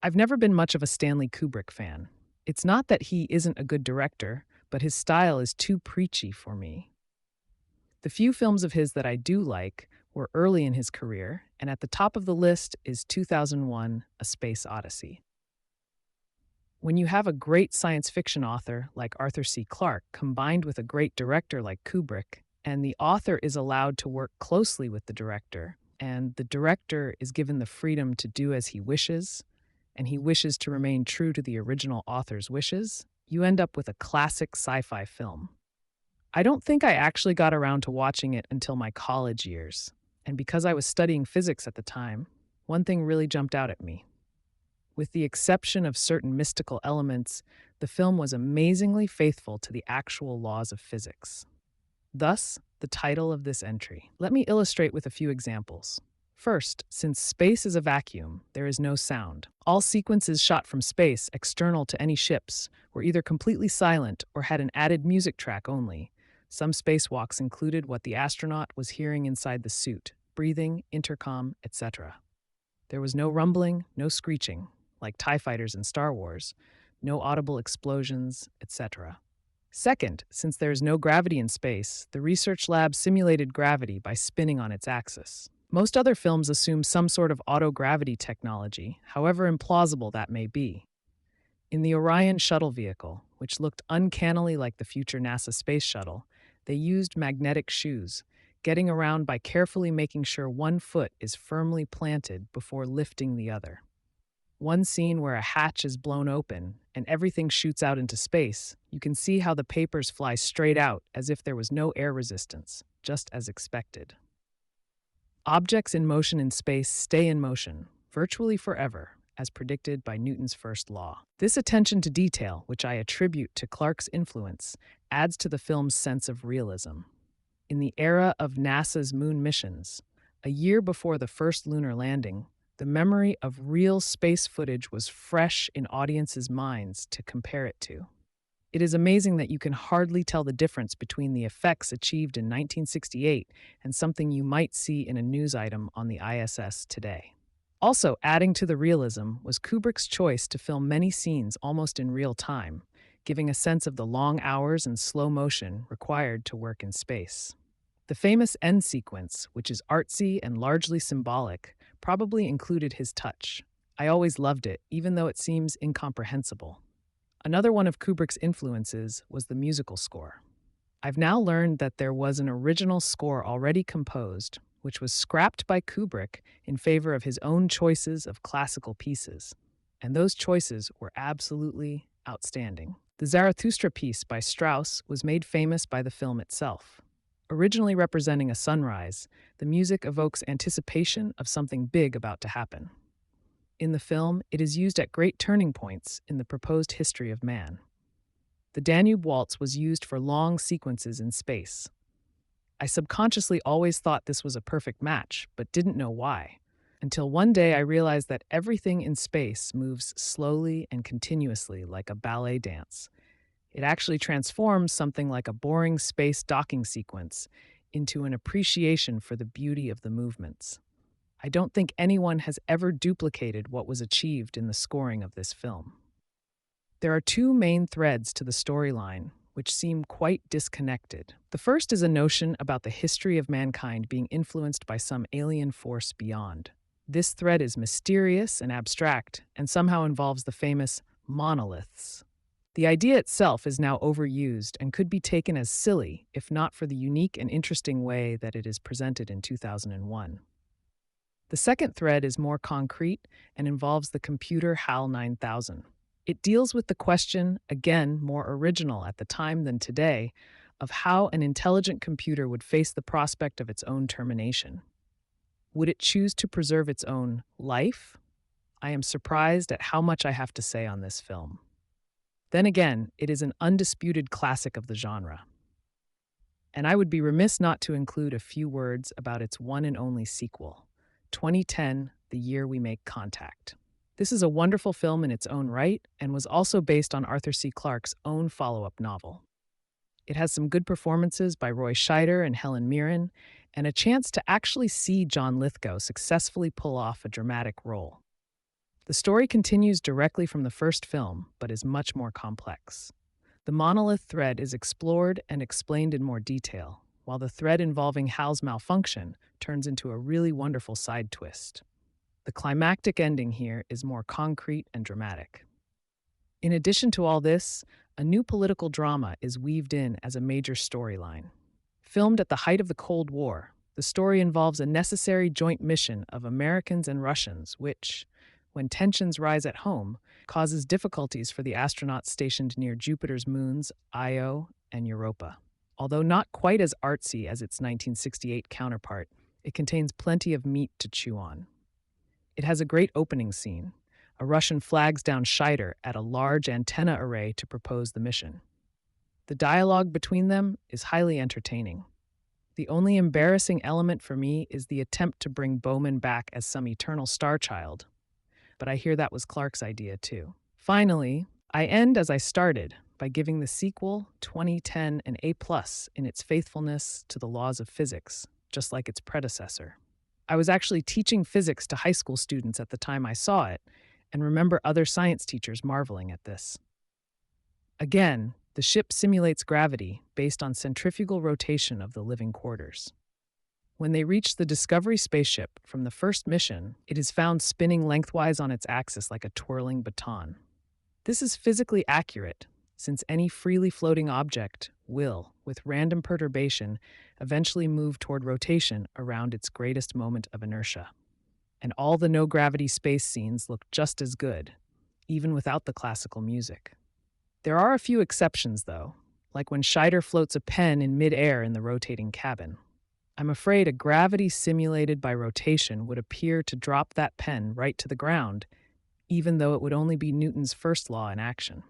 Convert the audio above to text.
I've never been much of a Stanley Kubrick fan. It's not that he isn't a good director, but his style is too preachy for me. The few films of his that I do like were early in his career, and at the top of the list is 2001: A Space Odyssey. When you have a great science fiction author like Arthur C. Clarke combined with a great director like Kubrick, and the author is allowed to work closely with the director, and the director is given the freedom to do as he wishes, and he wishes to remain true to the original author's wishes, you end up with a classic sci-fi film. I don't think I actually got around to watching it until my college years, and because I was studying physics at the time, one thing really jumped out at me. With the exception of certain mystical elements, the film was amazingly faithful to the actual laws of physics. Thus, the title of this entry. Let me illustrate with a few examples. First, since space is a vacuum, there is no sound. All sequences shot from space, external to any ships, were either completely silent or had an added music track only. Some spacewalks included what the astronaut was hearing inside the suit, breathing, intercom, etc. There was no rumbling, no screeching, like TIE fighters in Star Wars, no audible explosions, etc. Second, since there is no gravity in space, the research lab simulated gravity by spinning on its axis. Most other films assume some sort of autogravity technology, however implausible that may be. In the Orion shuttle vehicle, which looked uncannily like the future NASA space shuttle, they used magnetic shoes, getting around by carefully making sure one foot is firmly planted before lifting the other. One scene where a hatch is blown open and everything shoots out into space, you can see how the papers fly straight out as if there was no air resistance, just as expected. Objects in motion in space stay in motion, virtually forever, as predicted by Newton's first law. This attention to detail, which I attribute to Clarke's influence, adds to the film's sense of realism. In the era of NASA's moon missions, a year before the first lunar landing, the memory of real space footage was fresh in audiences' minds to compare it to. It is amazing that you can hardly tell the difference between the effects achieved in 1968 and something you might see in a news item on the ISS today. Also, adding to the realism was Kubrick's choice to film many scenes almost in real time, giving a sense of the long hours and slow motion required to work in space. The famous end sequence, which is artsy and largely symbolic, probably included his touch. I always loved it, even though it seems incomprehensible. Another one of Kubrick's influences was the musical score. I've now learned that there was an original score already composed, which was scrapped by Kubrick in favor of his own choices of classical pieces. And those choices were absolutely outstanding. The Zarathustra piece by Strauss was made famous by the film itself. Originally representing a sunrise, the music evokes anticipation of something big about to happen. In the film, it is used at great turning points in the proposed history of man. The Danube Waltz was used for long sequences in space. I subconsciously always thought this was a perfect match, but didn't know why, until one day I realized that everything in space moves slowly and continuously like a ballet dance. It actually transforms something like a boring space docking sequence into an appreciation for the beauty of the movements. I don't think anyone has ever duplicated what was achieved in the scoring of this film. There are two main threads to the storyline, which seem quite disconnected. The first is a notion about the history of mankind being influenced by some alien force beyond. This thread is mysterious and abstract, and somehow involves the famous monoliths. The idea itself is now overused and could be taken as silly if not for the unique and interesting way that it is presented in 2001. The second thread is more concrete and involves the computer HAL 9000. It deals with the question, again more original at the time than today, of how an intelligent computer would face the prospect of its own termination. Would it choose to preserve its own life? I am surprised at how much I have to say on this film. Then again, it is an undisputed classic of the genre. And I would be remiss not to include a few words about its one and only sequel, 2010, The Year We Make Contact. This is a wonderful film in its own right and was also based on Arthur C. Clarke's own follow-up novel. It has some good performances by Roy Scheider and Helen Mirren, and a chance to actually see John Lithgow successfully pull off a dramatic role. The story continues directly from the first film, but is much more complex. The monolith thread is explored and explained in more detail, while the thread involving Hal's malfunction turns into a really wonderful side twist. The climactic ending here is more concrete and dramatic. In addition to all this, a new political drama is weaved in as a major storyline. Filmed at the height of the Cold War, the story involves a necessary joint mission of Americans and Russians, which, when tensions rise at home, causes difficulties for the astronauts stationed near Jupiter's moons, Io and Europa. Although not quite as artsy as its 1968 counterpart, it contains plenty of meat to chew on. It has a great opening scene. A Russian flags down Scheider at a large antenna array to propose the mission. The dialogue between them is highly entertaining. The only embarrassing element for me is the attempt to bring Bowman back as some eternal star child, but I hear that was Clark's idea too. Finally, I end as I started by giving the sequel, 2010, an A+ in its faithfulness to the laws of physics, just like its predecessor. I was actually teaching physics to high school students at the time I saw it, and remember other science teachers marveling at this. Again, the ship simulates gravity based on centrifugal rotation of the living quarters. When they reach the Discovery spaceship from the first mission, it is found spinning lengthwise on its axis like a twirling baton. This is physically accurate, since any freely floating object will, with random perturbation, eventually move toward rotation around its greatest moment of inertia. And all the no-gravity space scenes look just as good, even without the classical music. There are a few exceptions, though, like when Scheider floats a pen in mid-air in the rotating cabin. I'm afraid a gravity simulated by rotation would appear to drop that pen right to the ground, even though it would only be Newton's first law in action.